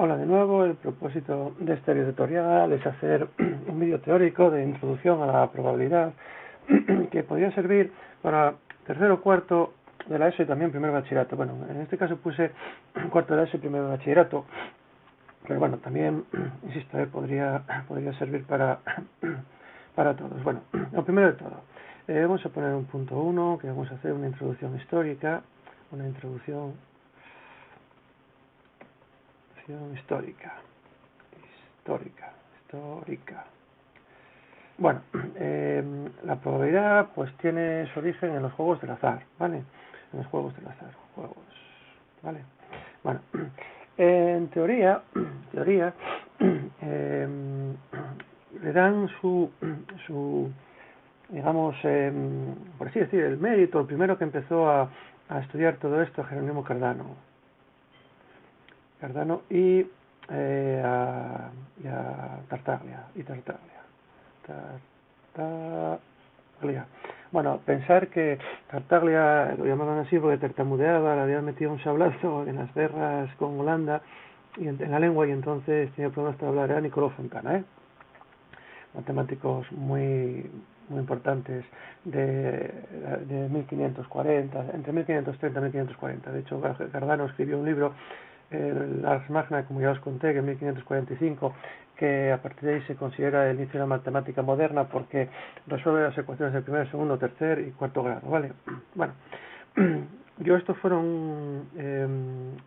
Hola de nuevo. El propósito de este tutorial es hacer un vídeo teórico de introducción a la probabilidad que podría servir para tercero o cuarto de la ESO y también primer bachillerato. Bueno, en este caso puse cuarto de la ESO y primer bachillerato, pero bueno, también, insisto, podría servir para todos. Bueno, lo primero de todo, vamos a poner un punto 1, que vamos a hacer una introducción histórica, una introducción histórica. Bueno, la probabilidad pues tiene su origen en los juegos del azar, ¿vale? En los juegos del azar, ¿vale? Bueno, en teoría, le dan su digamos, por así decir, el mérito, el primero que empezó a estudiar todo esto, Jerónimo Cardano y a Tartaglia. Bueno, pensar que Tartaglia lo llamaban así porque tartamudeaba, le habían metido un sablazo en las guerras con Holanda y en la lengua, y entonces tenía problemas para hablar. Era Nicolò Fontana, matemáticos muy importantes de 1540, entre 1530 y 1540. De hecho, Cardano escribió un libro, el Ars Magna, como ya os conté, que en 1545, que a partir de ahí se considera el inicio de la matemática moderna porque resuelve las ecuaciones de primer, segundo, tercer y cuarto grado, ¿vale? Bueno, yo estos fueron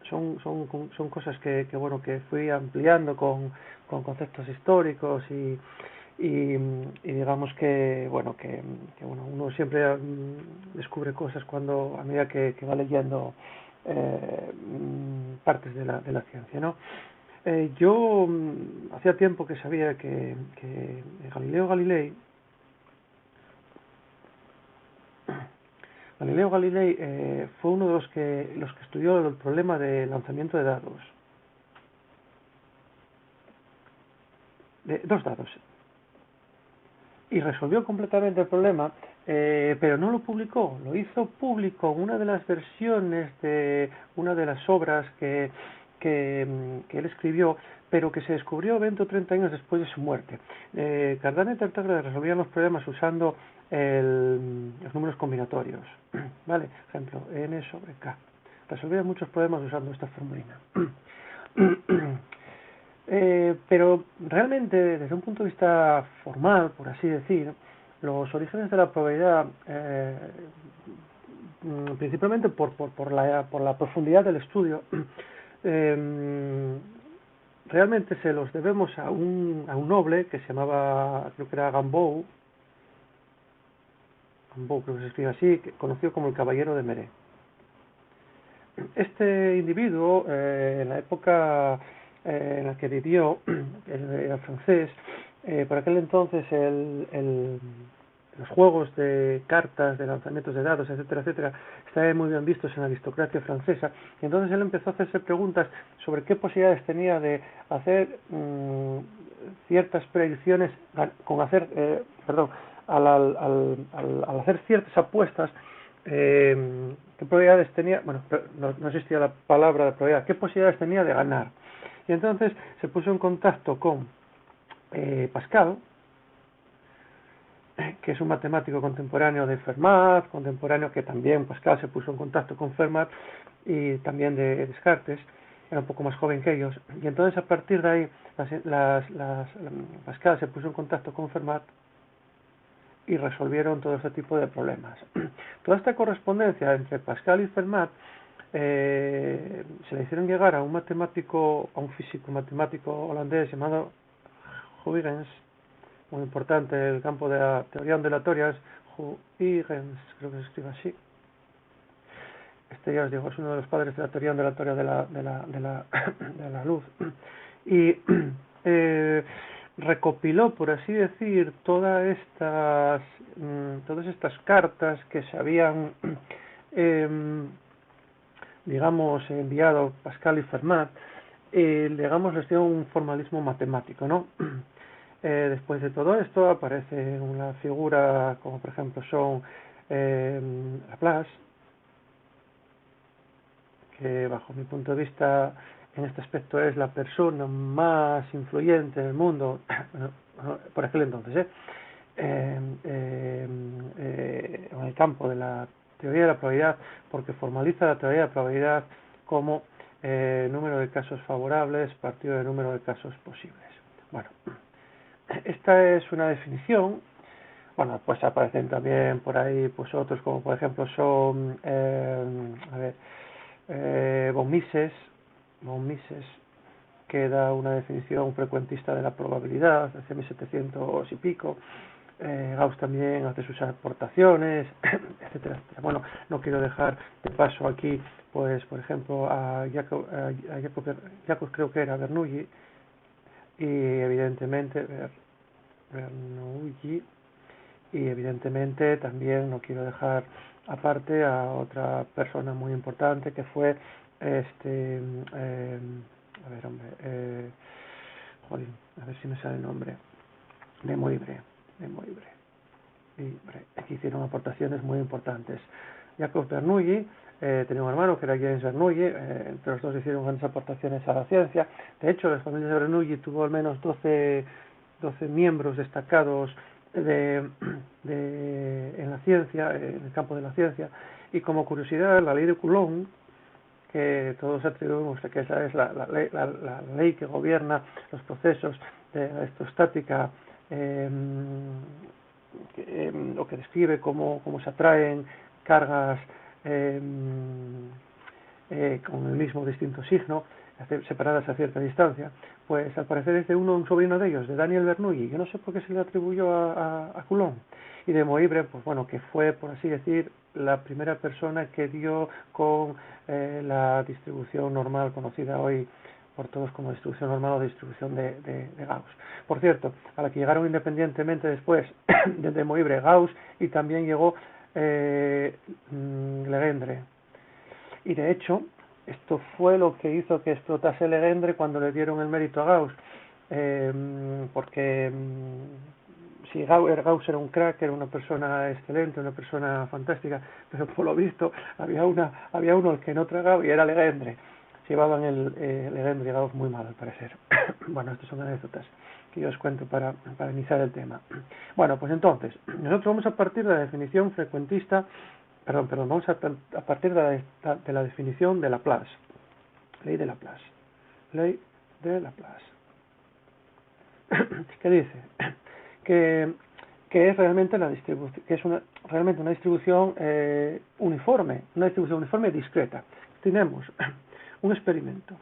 son cosas que fui ampliando con conceptos históricos y digamos que uno siempre descubre cosas cuando a medida que va leyendo partes de la ciencia, ¿no? Yo hacía tiempo que sabía que Galileo Galilei fue uno de los que estudió el problema del lanzamiento de dados, de dos dados, y resolvió completamente el problema, pero no lo publicó, lo hizo público en una de las versiones de una de las obras que él escribió, pero que se descubrió 20 o 30 años después de su muerte. Cardano y Tartaglia resolvían los problemas usando los números combinatorios, ¿vale? Ejemplo, n sobre k. Resolvían muchos problemas usando esta formulina. Pero realmente, desde un punto de vista formal, por así decir, los orígenes de la probabilidad, principalmente por la profundidad del estudio, realmente se los debemos a un noble que se llamaba, creo que era Gambou, creo que se escribe así, conocido como el Caballero de Méré. Este individuo, en la época en la que vivió, era francés, por aquel entonces los juegos de cartas, de lanzamientos de dados, etcétera, estaban muy bien vistos en la aristocracia francesa, y entonces él empezó a hacerse preguntas sobre qué posibilidades tenía de hacer ciertas predicciones, al hacer ciertas apuestas, qué probabilidades tenía, no existía la palabra de probabilidad, qué posibilidades tenía de ganar. Y entonces se puso en contacto con Pascal, que es un matemático contemporáneo de Fermat, que también Pascal se puso en contacto con Fermat, y también de Descartes, era un poco más joven que ellos, y entonces a partir de ahí Pascal se puso en contacto con Fermat y resolvieron todo este tipo de problemas. Toda esta correspondencia entre Pascal y Fermat se le hicieron llegar a un físico matemático holandés llamado Huygens, muy importante en el campo de la teoría ondulatorias. Huygens, creo que se escribe así. Este, ya os digo, es uno de los padres de la teoría ondulatoria de la luz. Y recopiló, por así decir, todas estas cartas que se habían enviado Pascal y Fermat, les dio un formalismo matemático, ¿no? Después de todo esto aparece una figura como por ejemplo son Laplace, que bajo mi punto de vista en este aspecto es la persona más influyente en el mundo, por aquel entonces, en el campo de la teoría de la probabilidad, porque formaliza la teoría de la probabilidad como número de casos favorables partido del número de casos posibles. Bueno, esta es una definición. Bueno, pues aparecen también por ahí pues otros, como por ejemplo son von Mises, que da una definición frecuentista de la probabilidad hacia 1700 y pico. Gauss también hace sus aportaciones, etcétera, etcétera. Bueno, no quiero dejar de paso aquí, pues, por ejemplo, a Jacob creo que era Bernoulli, y evidentemente Bernoulli, y evidentemente también no quiero dejar aparte a otra persona muy importante que fue a ver si me sale el nombre, de Moivre. Aquí hicieron aportaciones muy importantes. Jacob Bernoulli tenía un hermano que era James Bernoulli, entre los dos hicieron grandes aportaciones a la ciencia. De hecho, la familia de Bernoulli tuvo al menos 12 miembros destacados en la ciencia, en el campo de la ciencia. Y como curiosidad, la ley de Coulomb, que todos atribuimos que esa es la ley que gobierna los procesos de la electrostática, o que describe cómo se atraen cargas con el mismo distinto signo, separadas a cierta distancia, pues al parecer es de un sobrino de ellos, de Daniel Bernoulli. Yo no sé por qué se le atribuyó a Coulomb. Y de Moivre, pues bueno, que fue, por así decir, la primera persona que dio con la distribución normal conocida hoy por todos como distribución normal o distribución de Gauss. Por cierto, a la que llegaron independientemente después de Moivre, Gauss, y también llegó Legendre. Y de hecho, esto fue lo que hizo que explotase Legendre cuando le dieron el mérito a Gauss, porque si Gauss era un crack, era una persona excelente, una persona fantástica, pero por lo visto había uno al que no tragaba y era Legendre. Se llevaban Legendre y Gauss muy mal, al parecer. Bueno, estas son anécdotas que yo os cuento para iniciar el tema. Bueno, pues entonces, nosotros vamos a partir de la definición frecuentista, vamos a partir de la definición de Laplace, ley de Laplace, que dice que es realmente realmente una distribución uniforme, discreta. Tenemos un experimento,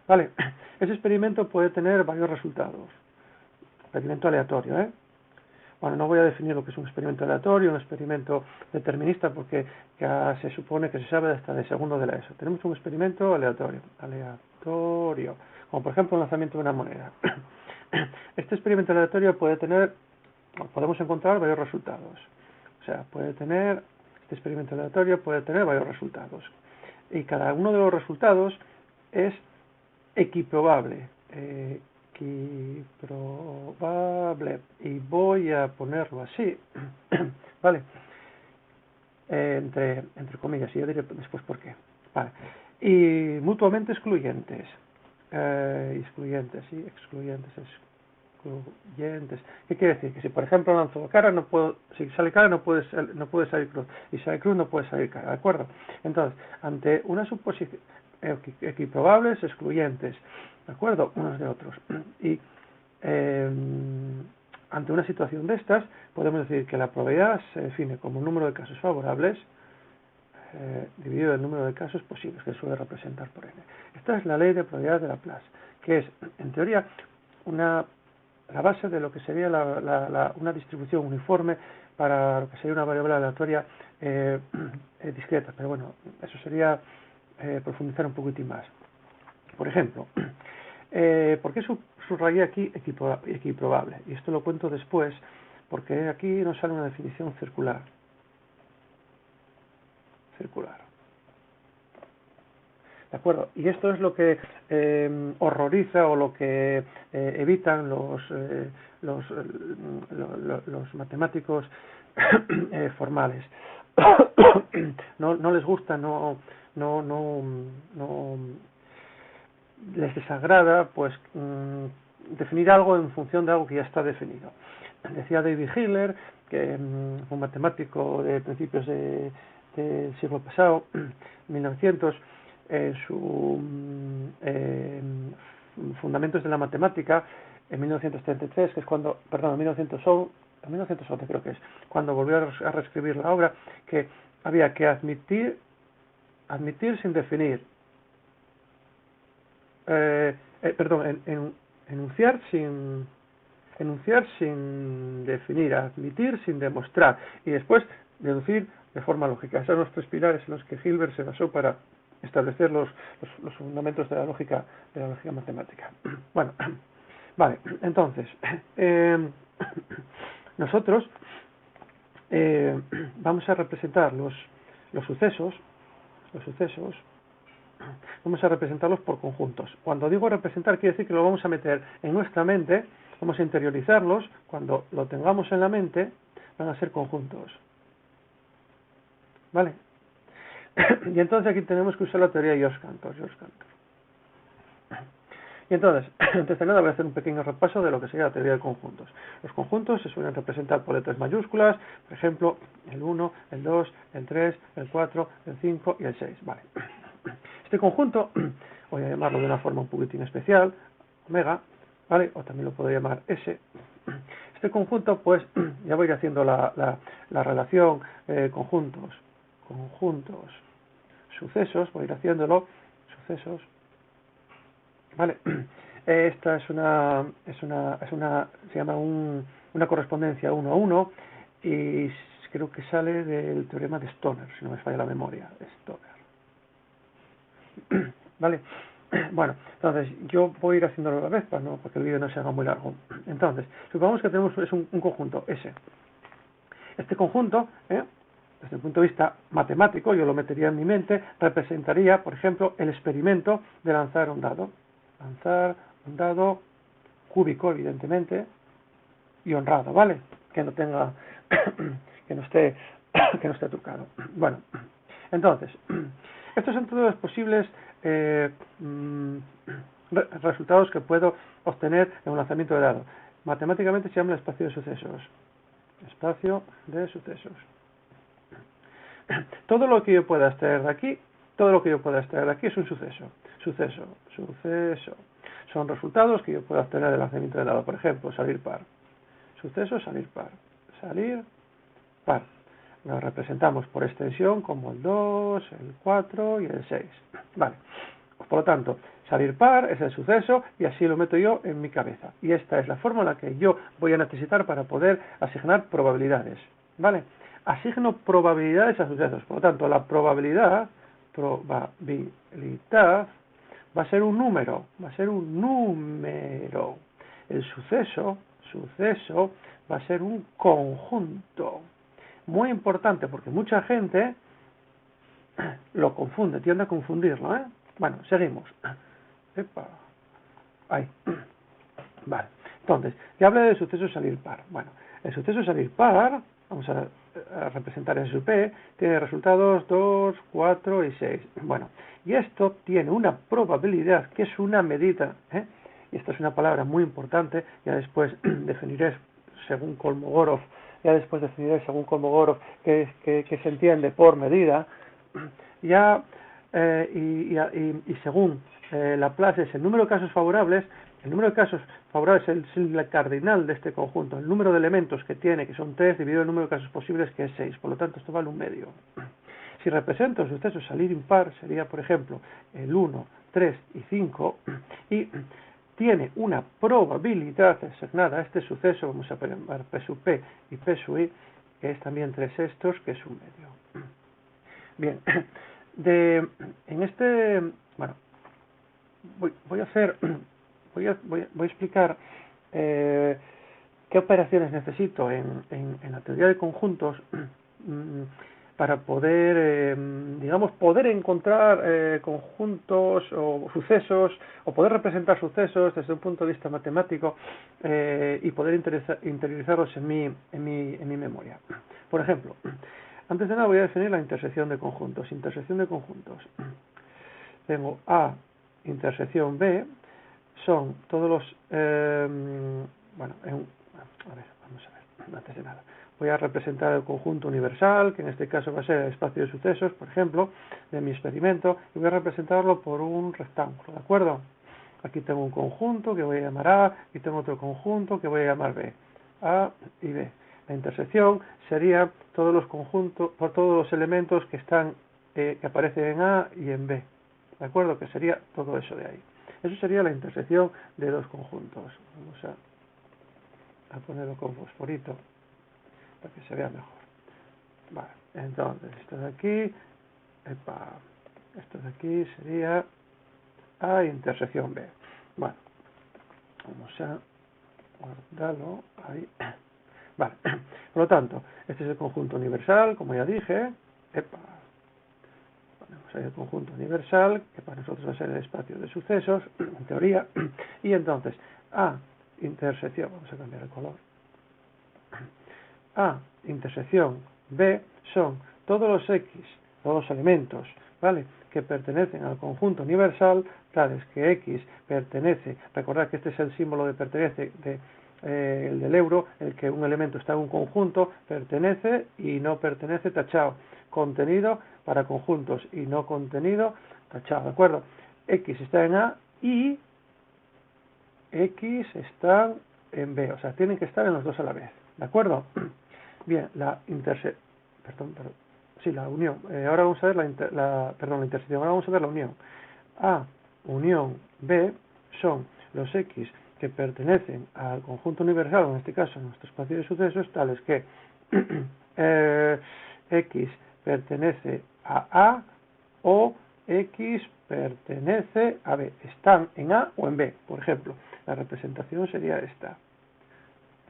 vale, ese experimento puede tener varios resultados, experimento aleatorio, Bueno, no voy a definir lo que es un experimento aleatorio, un experimento determinista, porque ya se supone que se sabe hasta de segundo de la ESO. Tenemos un experimento aleatorio, como por ejemplo el lanzamiento de una moneda. Este experimento aleatorio podemos encontrar varios resultados. O sea, este experimento aleatorio puede tener varios resultados. Y cada uno de los resultados es equiprobable. Y voy a ponerlo así, vale, entre comillas, y yo diré después por qué, vale, y mutuamente excluyentes, excluyentes. ¿Qué quiere decir? Que si por ejemplo lanzo cara, si sale cara no puede salir cruz, y si sale cruz no puede salir cara, ¿de acuerdo? Entonces, ante una suposición equiprobables, excluyentes, ¿de acuerdo? Unos de otros. Y ante una situación de estas, podemos decir que la probabilidad se define como un número de casos favorables dividido el número de casos posibles, que suele representar por n. Esta es la ley de probabilidad de Laplace, que es, en teoría, la base de lo que sería una distribución uniforme para lo que sería una variable aleatoria discreta. Pero bueno, eso sería profundizar un poquitín más. Por ejemplo, ¿por qué subrayé aquí equiprobable? Y esto lo cuento después, porque aquí nos sale una definición circular. ¿De acuerdo? Y esto es lo que horroriza o lo que evitan los matemáticos formales. no les gusta, no les desagrada, pues definir algo en función de algo que ya está definido. Decía David Hiller, que fue un matemático de principios del siglo pasado, 1900, en su Fundamentos de la Matemática, en 1933, que es cuando, perdón, en 1911 creo que es, cuando volvió a reescribir la obra, que había que admitir sin definir, enunciar sin definir, admitir sin demostrar, y después deducir de forma lógica. Esos son los tres pilares en los que Hilbert se basó para establecer los fundamentos de la lógica matemática. Bueno, vale, entonces, nosotros vamos a representar los sucesos, vamos a representarlos por conjuntos. Cuando digo representar, quiere decir que lo vamos a meter en nuestra mente, vamos a interiorizarlos. Cuando lo tengamos en la mente, van a ser conjuntos. ¿Vale? Y entonces aquí tenemos que usar la teoría de George Cantor. Y entonces, antes de nada voy a hacer un pequeño repaso de lo que sería la teoría de conjuntos. Los conjuntos se suelen representar por letras mayúsculas, por ejemplo, el 1, el 2, el 3, el 4, el 5 y el 6. Vale. Este conjunto, voy a llamarlo de una forma un poquitín especial, omega, ¿vale? O también lo puedo llamar S. Este conjunto, pues, ya voy a ir haciendo la relación conjuntos, sucesos, voy a ir haciéndolo, sucesos, ¿vale? Esta se llama una correspondencia 1 a 1 y creo que sale del teorema de Stoner, si no me falla la memoria, Stoner. ¿Vale? Bueno, entonces yo voy a ir haciéndolo a la vez para que el vídeo no se haga muy largo. Entonces, supongamos que tenemos un conjunto S. Este conjunto, desde el punto de vista matemático, yo lo metería en mi mente, representaría, por ejemplo, el experimento de lanzar un dado. Lanzar un dado cúbico, evidentemente, y honrado, ¿vale? Que no tenga, que no esté trucado. Bueno, entonces, estos son todos los posibles resultados que puedo obtener en un lanzamiento de dado. Matemáticamente se llama el espacio de sucesos. Espacio de sucesos. Todo lo que yo pueda extraer de aquí, es un suceso. Suceso. Son resultados que yo puedo obtener del lanzamiento de dado. Por ejemplo, salir par. Suceso, salir par. Salir par. Lo representamos por extensión como el 2, el 4 y el 6. Vale. Por lo tanto, salir par es el suceso y así lo meto yo en mi cabeza. Y esta es la fórmula que yo voy a necesitar para poder asignar probabilidades. ¿Vale? Asigno probabilidades a sucesos. Por lo tanto, la probabilidad va a ser un número. El suceso va a ser un conjunto. Muy importante porque mucha gente lo confunde, tiende a confundirlo, ¿eh? Bueno, seguimos. Epa. Ahí. Vale. Entonces, ya hablé del suceso salir par. Bueno, el suceso salir par, vamos a representar en su P, tiene resultados 2, 4 y 6. Bueno, y esto tiene una probabilidad que es una medida, y esta es una palabra muy importante, ya después definiré según Kolmogorov, que se entiende por medida, y según Laplace es el número de casos favorables. El número de casos favorables es el cardinal de este conjunto, el número de elementos que tiene, que son 3, dividido el número de casos posibles, que es 6. Por lo tanto, esto vale un medio. Si represento el suceso salir impar, sería, por ejemplo, el 1, 3 y 5, y tiene una probabilidad asignada a este suceso, vamos a llamar P sub P y P sub I, que es también 3/6, que es un medio. Bien, bueno, voy a explicar qué operaciones necesito en la teoría de conjuntos para poder, poder encontrar conjuntos o sucesos, o poder representar sucesos desde un punto de vista matemático y poder interiorizarlos en mi memoria. Por ejemplo, Antes de nada voy a definir la intersección de conjuntos. Intersección de conjuntos. Tengo A intersección B, son todos los... a ver, vamos a ver, antes de nada. Voy a representar el conjunto universal, que en este caso va a ser el espacio de sucesos, por ejemplo, de mi experimento, y voy a representarlo por un rectángulo, ¿de acuerdo? Aquí tengo un conjunto que voy a llamar A, y tengo otro conjunto que voy a llamar B. A y B. La intersección sería todos los conjuntos, por todos los elementos que están, que aparecen en A y en B, ¿de acuerdo? Que sería todo eso de ahí. Eso sería la intersección de dos conjuntos. Vamos a ponerlo con fosforito para que se vea mejor. Vale, entonces esto de aquí, esto de aquí sería A intersección B. Bueno, vamos a guardarlo ahí. Vale, por lo tanto, este es el conjunto universal, como ya dije. Ponemos ahí el conjunto universal, que para nosotros va a ser el espacio de sucesos, en teoría. Y entonces, A intersección, vamos a cambiar el color. A intersección B son todos los X, todos los elementos, ¿vale?, que pertenecen al conjunto universal, tales que X pertenece, recordad que este es el símbolo de pertenece el del euro, el que un elemento está en un conjunto, pertenece y no pertenece, tachado. Contenido para conjuntos y no contenido, tachado, ¿de acuerdo? X está en A y X está en B, o sea, tienen que estar en los dos a la vez, ¿de acuerdo? Bien, la unión. Ahora vamos a ver la intersección. Ahora vamos a ver la unión. A unión B son los X que pertenecen al conjunto universal, en este caso, en nuestro espacio de sucesos, tales que X pertenece a A o X pertenece a B. Están en A o en B, por ejemplo. La representación sería esta.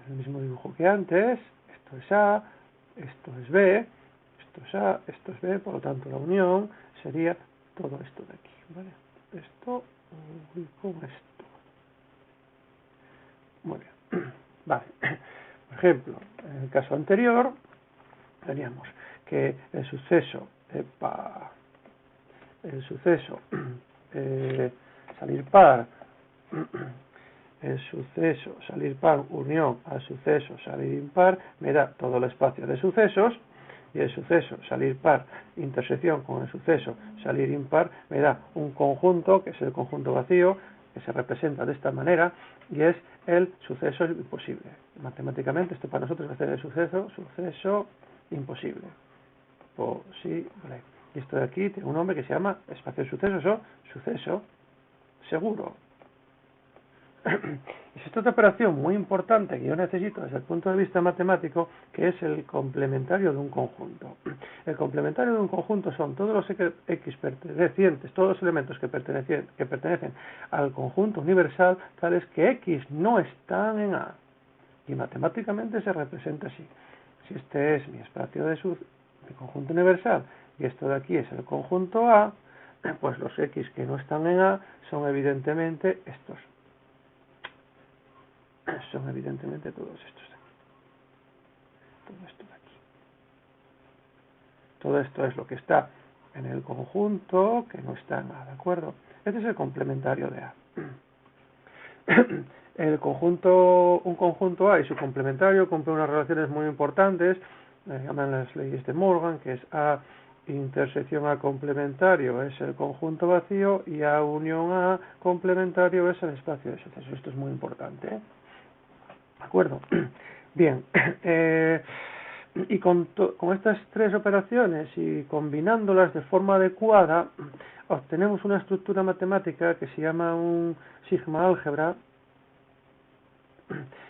El mismo dibujo que antes. Esto es A, esto es B, esto es A, esto es B, por lo tanto la unión sería todo esto de aquí, ¿vale? Esto con esto. Muy bien. Vale. Por ejemplo, en el caso anterior teníamos que el suceso salir par el suceso salir par unión al suceso salir impar me da todo el espacio de sucesos, y el suceso salir par intersección con el suceso salir impar me da un conjunto que es el conjunto vacío, que se representa de esta manera, y es el suceso imposible. Matemáticamente esto para nosotros va a ser el suceso imposible. Posible. Y esto de aquí tiene un nombre que se llama espacio de sucesos o suceso seguro. Es esta otra operación muy importante que yo necesito desde el punto de vista matemático, que es el complementario de un conjunto. El complementario de un conjunto son todos los X pertenecientes, todos los elementos que pertenecen al conjunto universal, tales que X no están en A. Y matemáticamente se representa así. Si este es mi espacio de conjunto universal y esto de aquí es el conjunto A, pues los X que no están en A son evidentemente estos. Son evidentemente todos estos de aquí. Todo esto de aquí. Todo esto es lo que está en el conjunto que no está en A, ¿de acuerdo? Este es el complementario de A. Un conjunto A y su complementario cumplen unas relaciones muy importantes, llaman las leyes de Morgan, que es A intersección A complementario es el conjunto vacío y A unión A complementario es el espacio de sucesos. Esto es muy importante, ¿eh? ¿De acuerdo? Bien, y con estas tres operaciones y combinándolas de forma adecuada, obtenemos una estructura matemática que se llama un sigma álgebra,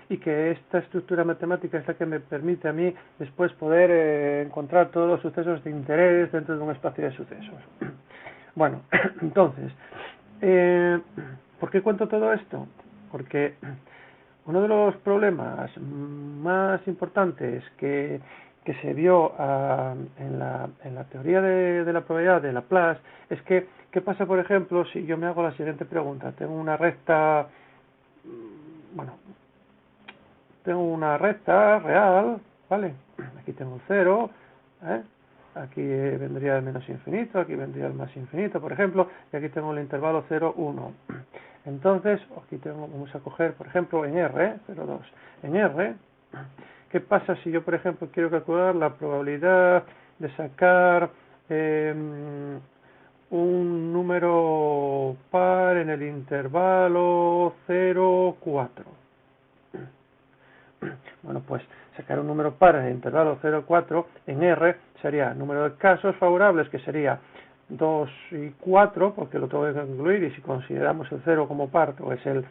y que esta estructura matemática es la que me permite a mí después poder encontrar todos los sucesos de interés dentro de un espacio de sucesos. Bueno, entonces, ¿por qué cuento todo esto? Porque uno de los problemas más importantes que se vio en la teoría de la probabilidad de Laplace es que, ¿qué pasa, por ejemplo, si yo me hago la siguiente pregunta? Tengo una recta, tengo una recta real, ¿vale? Aquí tengo 0, aquí vendría el menos infinito, aquí vendría el más infinito, por ejemplo, y aquí tengo el intervalo 0, 1. Entonces, aquí vamos a coger, por ejemplo, en R, 0, 2. En R, ¿qué pasa si yo, por ejemplo, quiero calcular la probabilidad de sacar un número par en el intervalo 0, 4? Bueno, pues sacar un número par en el intervalo 0, 4 en R sería el número de casos favorables, que sería 2 y 4, porque lo tengo que incluir, y si consideramos el 0 como par, pues el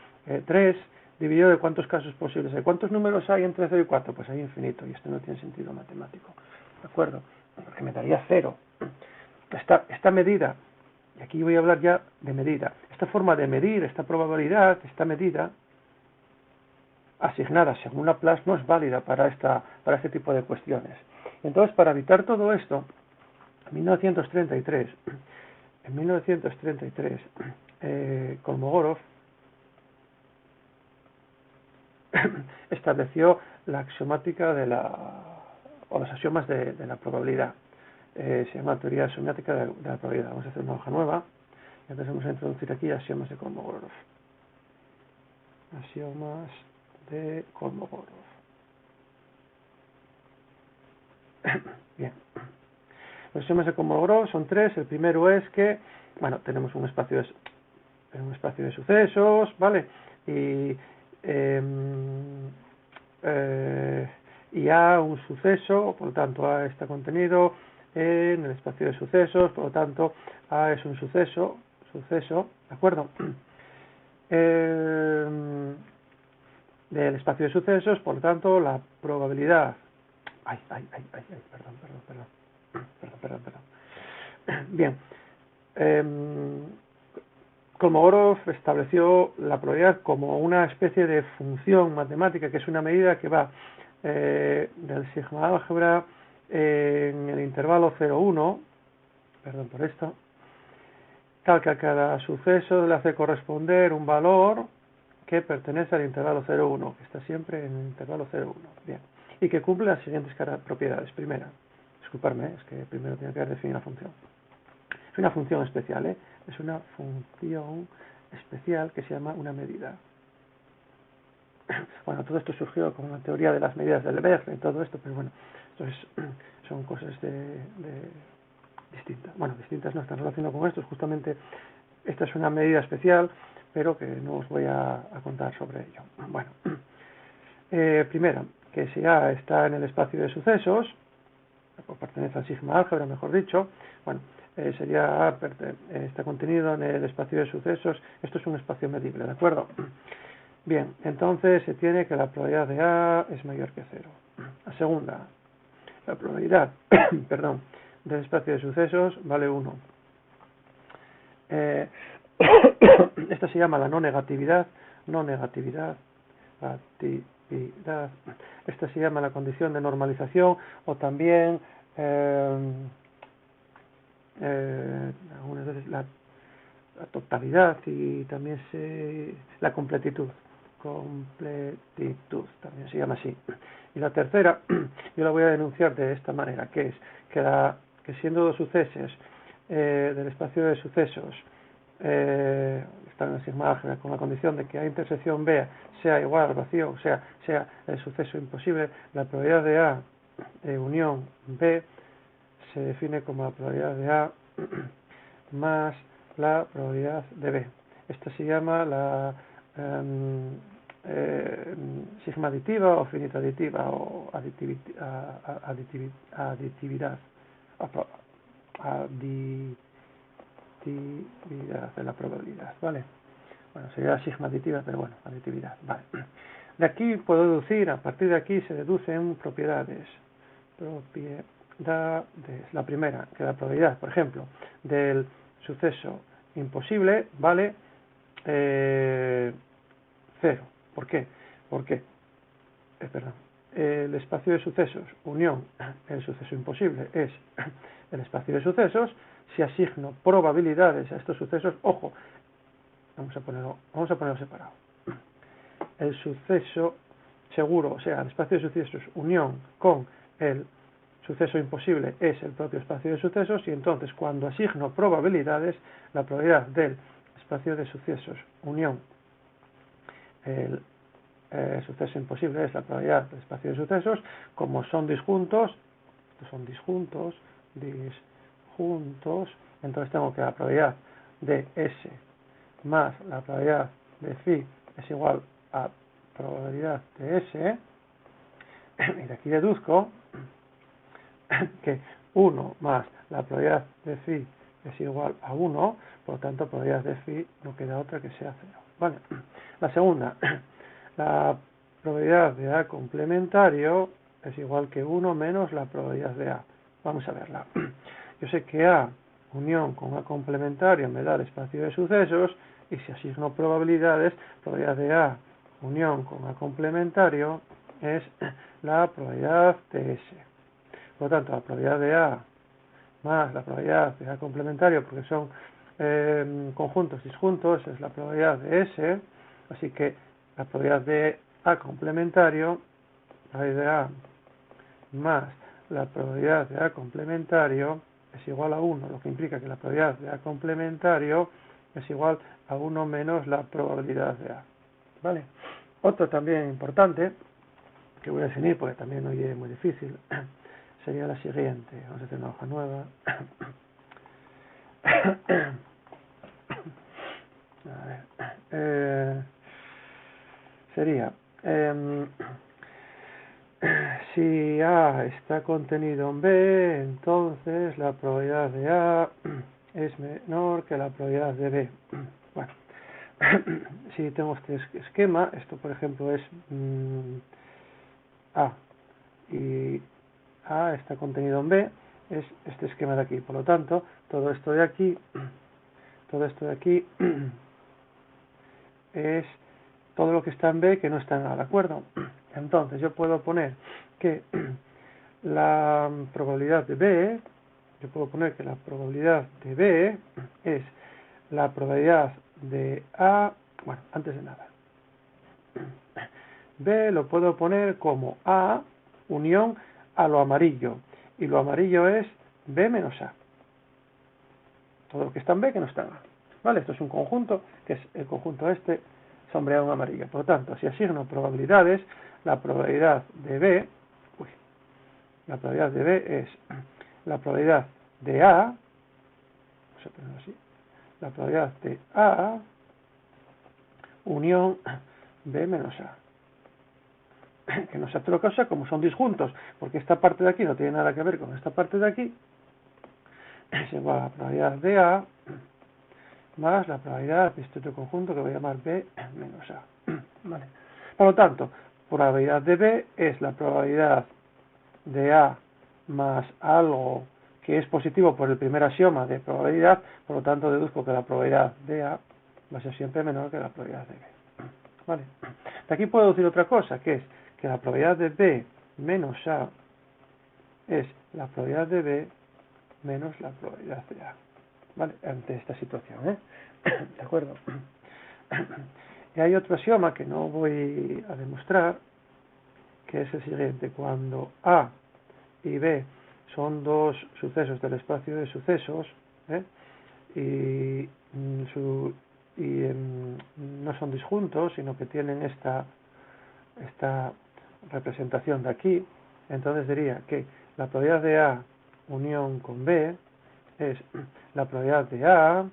3, dividido de cuántos casos posibles hay. ¿Cuántos números hay entre 0 y 4? Pues hay infinito, y esto no tiene sentido matemático. ¿De acuerdo? Porque me daría 0. Esta medida, y aquí voy a hablar ya de medida, esta forma de medir, esta probabilidad, esta medida asignada según Laplace no es válida para este tipo de cuestiones. Entonces, para evitar todo esto, en 1933, Kolmogorov estableció la axiomática o los axiomas de la probabilidad. Se llama teoría axiomática de la probabilidad. Vamos a hacer una hoja nueva y entonces vamos a introducir aquí axiomas de Kolmogorov. Axiomas de Kolmogorov. Bien. Los axiomas de Kolmogorov son 3. El primero es que, bueno, tenemos un espacio de sucesos, ¿vale? Y A un suceso, por lo tanto A está contenido en el espacio de sucesos, por lo tanto A es un suceso, ¿de acuerdo? Del espacio de sucesos, por lo tanto la probabilidad... Perdón. Bien. Kolmogorov estableció la probabilidad como una especie de función matemática, que es una medida que va del sigma álgebra en el intervalo 0,1, perdón por esto, tal que a cada suceso le hace corresponder un valor que pertenece al intervalo 0,1, que está siempre en el intervalo 0,1. Bien. Y que cumple las siguientes propiedades. Primera, disculparme, es que primero tengo que definir la función. Es una función especial, es una función especial que se llama una medida. Bueno, todo esto surgió con la teoría de las medidas de Lebesgue y todo esto, pero bueno, son cosas distintas. Bueno, distintas no están relacionadas con esto, justamente esta es una medida especial, pero que no os voy a contar sobre ello. Bueno, primera, que si A está en el espacio de sucesos, o pertenece al sigma álgebra, mejor dicho, bueno, sería A, está contenido en el espacio de sucesos, esto es un espacio medible, ¿de acuerdo? Bien, entonces se tiene que la probabilidad de A es mayor que 0. La segunda, la probabilidad, perdón, del espacio de sucesos vale 1. Esta se llama la no negatividad. Esta se llama la condición de normalización, o también algunas veces la totalidad, y también la completitud también se llama así. Y la tercera yo la voy a denunciar de esta manera, que es que siendo dos sucesos del espacio de sucesos están en el sigma álgebra con la condición de que A intersección B sea igual al vacío, o sea el suceso imposible, la probabilidad de A unión B se define como la probabilidad de A más la probabilidad de B. Esta se llama la sigma aditiva o finita aditiva o aditividad de la probabilidad, ¿vale? Bueno, sería sigma aditiva, pero bueno, aditividad, ¿vale? De aquí puedo deducir, a partir de aquí se deducen propiedades. La primera, que la probabilidad, por ejemplo, del suceso imposible vale 0. ¿Por qué? Porque el espacio de sucesos unión el suceso imposible es el espacio de sucesos. Si asigno probabilidades a estos sucesos, ojo, vamos a ponerlo separado. El suceso seguro, o sea, el espacio de sucesos unión con el suceso imposible es el propio espacio de sucesos, y entonces cuando asigno probabilidades, la probabilidad del espacio de sucesos unión el suceso imposible es la probabilidad del espacio de sucesos, como son disjuntos, entonces tengo que la probabilidad de S más la probabilidad de phi es igual a probabilidad de S, y de aquí deduzco que 1 más la probabilidad de phi es igual a 1, por lo tanto probabilidad de phi no queda otra que sea 0. ¿Vale? La segunda, la probabilidad de A complementario es igual que 1 menos la probabilidad de A. Vamos a verla. Yo sé que A unión con A complementario me da el espacio de sucesos, y si asigno probabilidades, probabilidad de A unión con A complementario es la probabilidad de S. Por lo tanto, la probabilidad de A más la probabilidad de A complementario, porque son conjuntos disjuntos, es la probabilidad de S, así que la probabilidad de A complementario, la probabilidad de A más la probabilidad de A complementario es igual a 1, lo que implica que la probabilidad de A complementario es igual a 1 menos la probabilidad de A. ¿Vale? Otro también importante, que voy a definir porque también hoy es muy difícil, sería la siguiente. Vamos a hacer una hoja nueva. A ver. Sería si A está contenido en B, entonces la probabilidad de A es menor que la probabilidad de B. Bueno, si tengo este esquema, esto por ejemplo es A, y A está contenido en B, es este esquema de aquí. Por lo tanto, todo esto de aquí es todo lo que está en B que no está en A, ¿de acuerdo? Entonces yo puedo poner que la probabilidad de B, es la probabilidad de A, bueno, antes de nada, B lo puedo poner como A unión a lo amarillo, y lo amarillo es B menos A. Todo lo que está en B que no está en A. ¿Vale? Esto es un conjunto, que es el conjunto este sombreado en amarillo. Por lo tanto, si asigno probabilidades, la probabilidad de B es la probabilidad de A, vamos a ponerlo así, la probabilidad de A unión B menos A. Que no sea otra cosa, como son disjuntos, porque esta parte de aquí no tiene nada que ver con esta parte de aquí, es igual a la probabilidad de A más la probabilidad de este otro conjunto que voy a llamar B menos A. ¿Vale? Por lo tanto, probabilidad de B es la probabilidad de A más algo que es positivo por el primer axioma de probabilidad, por lo tanto deduzco que la probabilidad de A va a ser siempre menor que la probabilidad de B. ¿Vale? De aquí puedo decir otra cosa, que es que la probabilidad de B menos A es la probabilidad de B menos la probabilidad de A. ¿Vale? Ante esta situación, ¿de acuerdo? Y hay otro axioma que no voy a demostrar, que es el siguiente: cuando A y B son dos sucesos del espacio de sucesos, y no son disjuntos, sino que tienen esta representación de aquí, entonces diría que la probabilidad de A unión con B es la probabilidad de A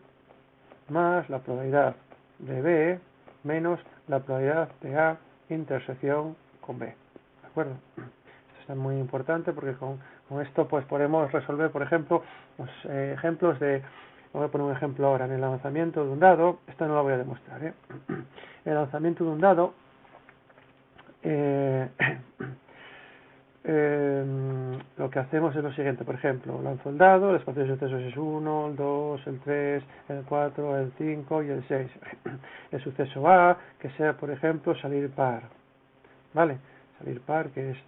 más la probabilidad de B menos la probabilidad de A intersección con B. ¿De acuerdo? Esto es muy importante porque con esto pues podemos resolver, por ejemplo, los ejemplos de... Voy a poner un ejemplo ahora. En el lanzamiento de un dado, esto no lo voy a demostrar, En el lanzamiento de un dado, lo que hacemos es lo siguiente. Por ejemplo, lanzo el dado, el espacio de sucesos es 1, el 2, el 3, el 4, el 5 y el 6. El suceso A, que sea, por ejemplo, salir par, ¿vale? Salir par, que es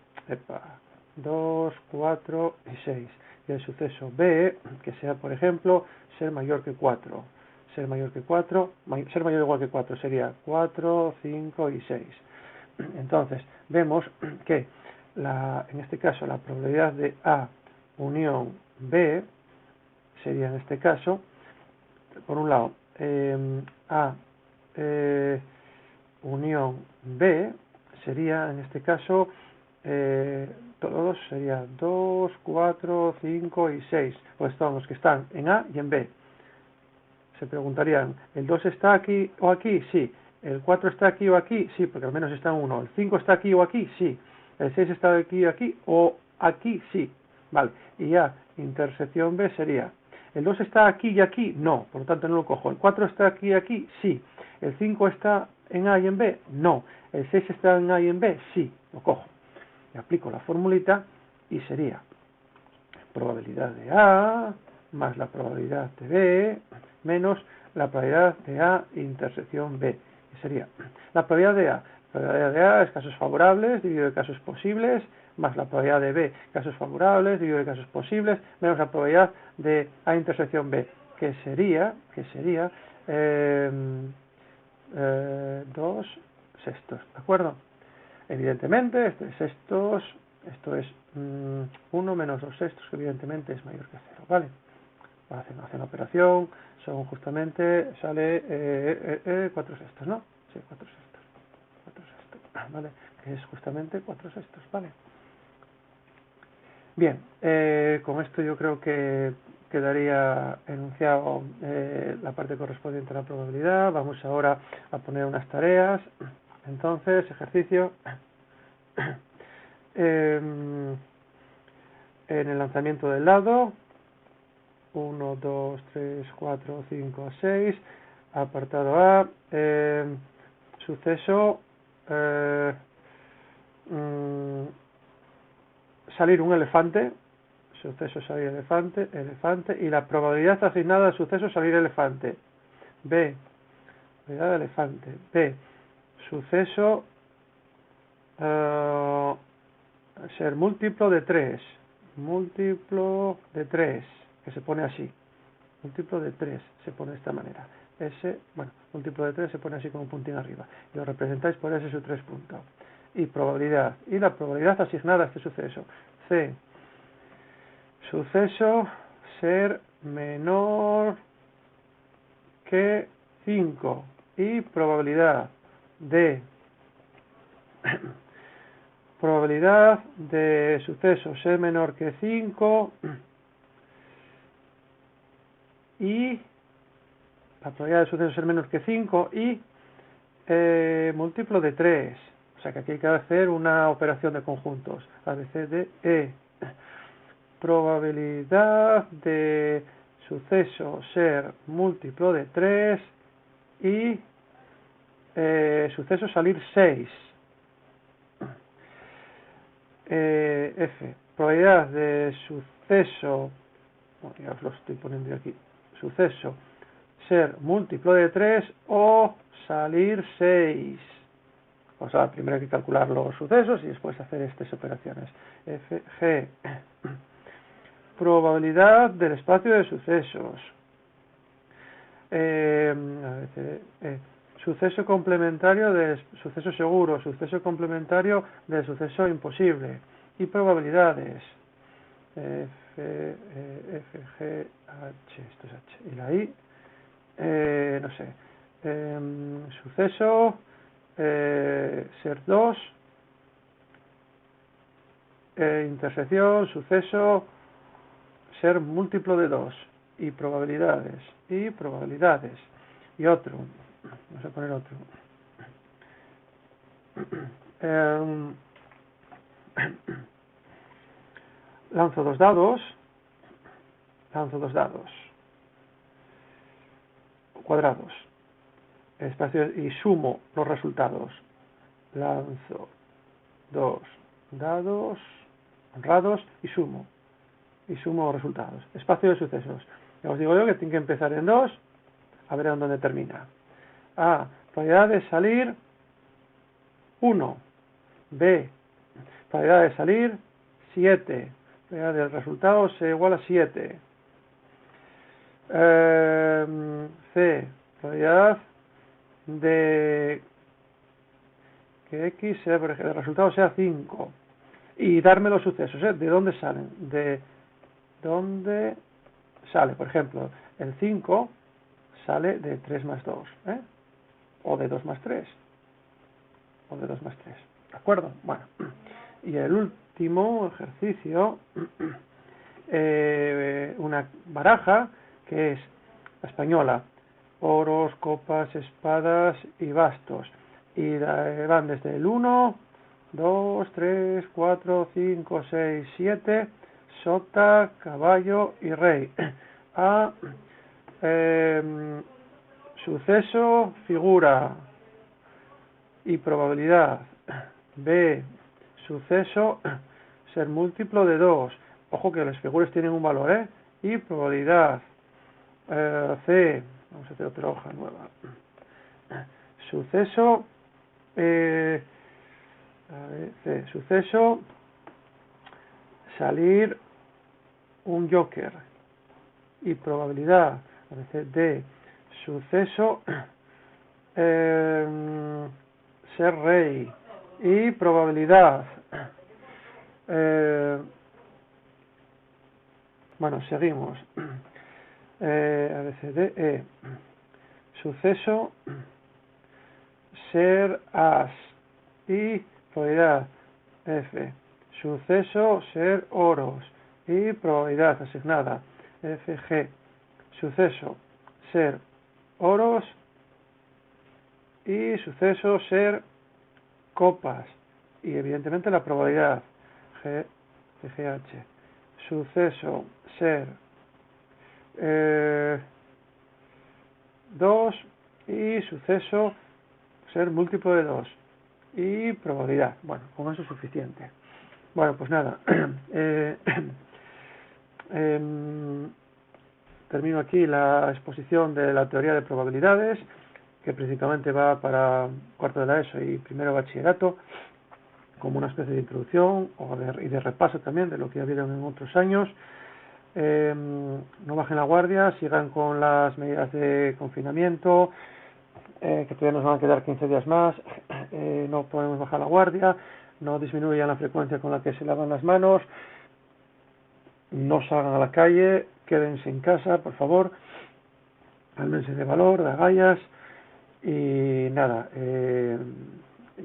2, 4 y 6. Y el suceso B, que sea, por ejemplo, ser mayor que 4. Ser mayor o igual que 4 sería 4, 5 y 6. Entonces, vemos que en este caso la probabilidad de A unión B sería en este caso, por un lado, A unión B sería en este caso, todos sería 2, 4, 5 y 6, pues todos los que están en A y en B. Se preguntarían, ¿el 2 está aquí o aquí? Sí. ¿El 4 está aquí o aquí? Sí, porque al menos está en 1. ¿El 5 está aquí o aquí? Sí. ¿El 6 está aquí o aquí? O aquí, sí. Vale. Y ya, intersección B sería, ¿el 2 está aquí y aquí? No, por lo tanto no lo cojo. ¿El 4 está aquí y aquí? Sí. ¿El 5 está en A y en B? No. ¿El 6 está en A y en B? Sí, lo cojo. Le aplico la formulita y sería probabilidad de A más la probabilidad de B menos la probabilidad de A intersección B, que sería la probabilidad de A. La probabilidad de A es casos favorables dividido de casos posibles, más la probabilidad de B, casos favorables dividido de casos posibles, menos la probabilidad de A intersección B, que sería 2 sextos, ¿de acuerdo? Evidentemente, esto es 1 menos 2 sextos, que evidentemente es mayor que 0, ¿vale? Hacen la operación, son justamente, sale 4 sextos, ¿no? Sí, 4 sextos, 4 sextos, ¿vale? Que es justamente 4 sextos, ¿vale? Bien, con esto yo creo que quedaría enunciado la parte correspondiente a la probabilidad. Vamos ahora a poner unas tareas. Entonces, ejercicio. En el lanzamiento del dado, 1, 2, 3, 4, 5, 6, apartado A, suceso, salir un elefante, suceso salir elefante, y la probabilidad asignada al suceso salir elefante. B, probabilidad de elefante. B, suceso ser múltiplo de 3, que se pone así, múltiplo de 3 se pone de esta manera, múltiplo de 3 se pone así con un puntín arriba, y lo representáis por ese su 3 puntos, y probabilidad, y la probabilidad asignada a este suceso, C, suceso ser menor que 5, y probabilidad de probabilidad de suceso ser menor que 5 y la probabilidad de suceso ser menor que 5 y múltiplo de 3. O sea que aquí hay que hacer una operación de conjuntos. A, B, C, D, E. Probabilidad de suceso ser múltiplo de 3 y suceso salir 6. F. Probabilidad de suceso, bueno, ya os lo estoy poniendo aquí, suceso ser múltiplo de 3 o salir 6. O sea, primero hay que calcular los sucesos y después hacer estas operaciones. F, G. Probabilidad del espacio de sucesos. Suceso complementario de suceso seguro, suceso complementario de suceso imposible. Y probabilidades. F, G, H, esto es H. Y la I, no sé. Suceso, ser 2, intersección, suceso, ser múltiplo de 2. Y probabilidades. Y otro. Vamos a poner otro. Lanzo dos dados cuadrados, espacio, y sumo los resultados. Lanzo dos dados honrados y sumo los resultados. Espacio de sucesos. Ya os digo yo que tiene que empezar en 2, a ver en dónde termina. A, probabilidad de salir 1. B, probabilidad de salir 7. Probabilidad del resultado se igual a 7. C, probabilidad de que X el resultado sea 5. Y darme los sucesos, ¿de dónde salen? De donde sale, por ejemplo, el 5 sale de 3 más 2, o de 2 más 3, o de 2 más 3, ¿de acuerdo? Bueno, y el último ejercicio, una baraja que es la española, oros, copas, espadas y bastos, y van desde el 1, 2, 3, 4, 5, 6, 7, sota, caballo y rey, a suceso, figura y probabilidad. B, suceso, ser múltiplo de 2. Ojo que las figuras tienen un valor, y probabilidad. C, vamos a hacer otra hoja nueva. Suceso, C, suceso, salir un joker. Y probabilidad, a veces D, suceso, ser rey. Y probabilidad, bueno, seguimos. A, B, C, D, E. Suceso, ser as. Y probabilidad, F. Suceso, ser oros. Y probabilidad asignada, F, G. Suceso, ser oros. Y suceso, ser copas. Y evidentemente la probabilidad, G, GH. Suceso, ser 2 y suceso ser múltiplo de 2 y probabilidad. Bueno, con eso es suficiente. Bueno, pues nada, termino aquí la exposición de la teoría de probabilidades, que principalmente va para cuarto de la ESO y primero bachillerato, como una especie de introducción y de repaso también de lo que ya vieron en otros años. No bajen la guardia, sigan con las medidas de confinamiento, que todavía nos van a quedar 15 días más. No podemos bajar la guardia, no disminuyan la frecuencia con la que se lavan las manos, no salgan a la calle, quédense en casa, por favor, álmense de valor, de agallas, y nada,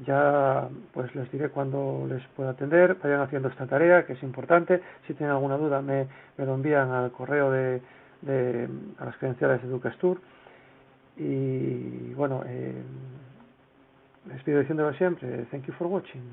ya pues les diré cuándo les puedo atender. Vayan haciendo esta tarea, que es importante. Si tienen alguna duda me lo envían al correo a las credenciales de Educastur. Y bueno, les pido diciéndolo siempre, thank you for watching.